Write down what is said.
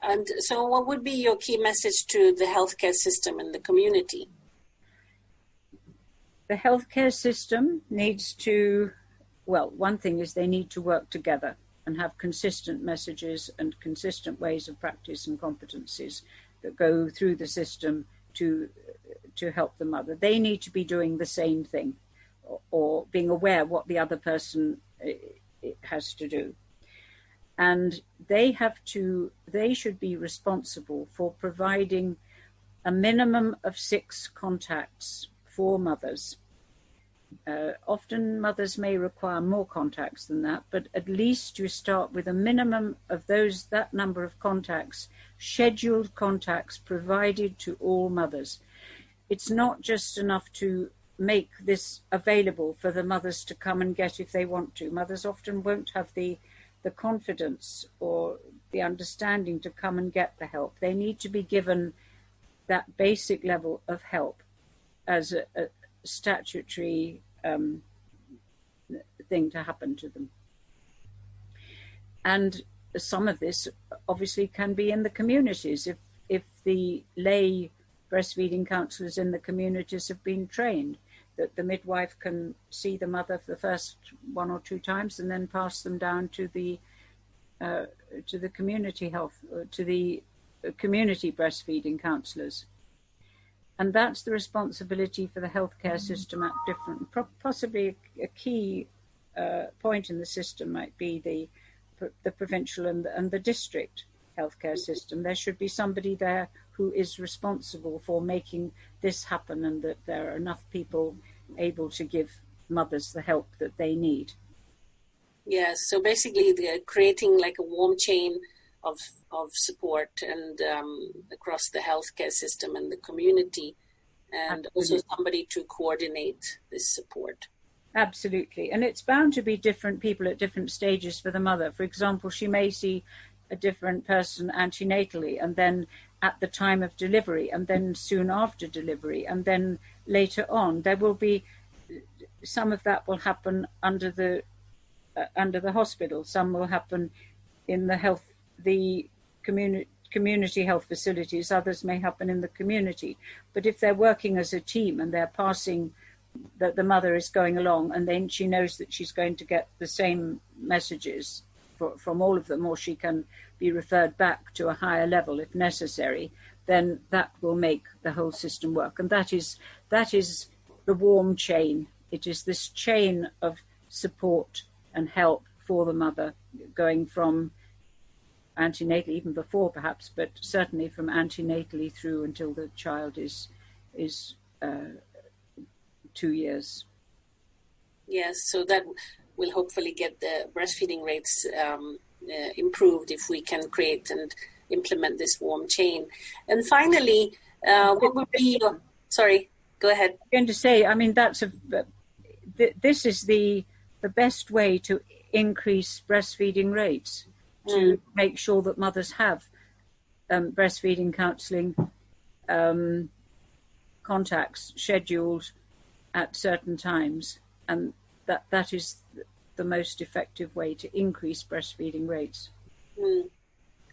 And so what would be your key message to the healthcare system and the community? The healthcare system needs to, well, one thing is they need to work together and have consistent messages and consistent ways of practice and competencies that go through the system to help the mother. They need to be doing the same thing or being aware what the other person has to do. And they should be responsible for providing a minimum of 6 contacts for mothers. Often mothers may require more contacts than that, but at least you start with a minimum of that number of contacts, scheduled contacts provided to all mothers. It's not just enough to make this available for the mothers to come and get if they want to. Mothers often won't have the confidence or the understanding to come and get the help. They need to be given that basic level of help as a statutory thing to happen to them. And some of this obviously can be in the communities if the lay breastfeeding counsellors in the communities have been trained, that the midwife can see the mother for the first 1 or 2 times and then pass them down to the community health, to the community breastfeeding counsellors. And that's the responsibility for the healthcare system at different, possibly a key point in the system might be the provincial and the district healthcare system. There should be somebody there who is responsible for making this happen, and that there are enough people able to give mothers the help that they need. Yes, so basically they're creating like a warm chain of support and across the healthcare system and the community, and Absolutely. Also somebody to coordinate this support. Absolutely. And it's bound to be different people at different stages for the mother. For example, she may see a different person antenatally, and then at the time of delivery, and then soon after delivery, and then later on. There will be some of that will happen under the hospital. Some will happen in the community health facilities. Others may happen in the community. But if they're working as a team and they're passing that the mother is going along, and then she knows that she's going to get the same messages from all of them, or she can be referred back to a higher level if necessary, then that will make the whole system work. And that is the warm chain. It is this chain of support and help for the mother, going from antenatal, even before perhaps, but certainly from antenatally through until the child is 2 years. Yes, so that will hopefully get the breastfeeding rates improved if we can create and implement this warm chain. And finally, what would be your... Sorry, go ahead. I'm going to say, I mean, this is the best way to increase breastfeeding rates, to make sure that mothers have breastfeeding counselling contacts scheduled at certain times, and that is the most effective way to increase breastfeeding rates.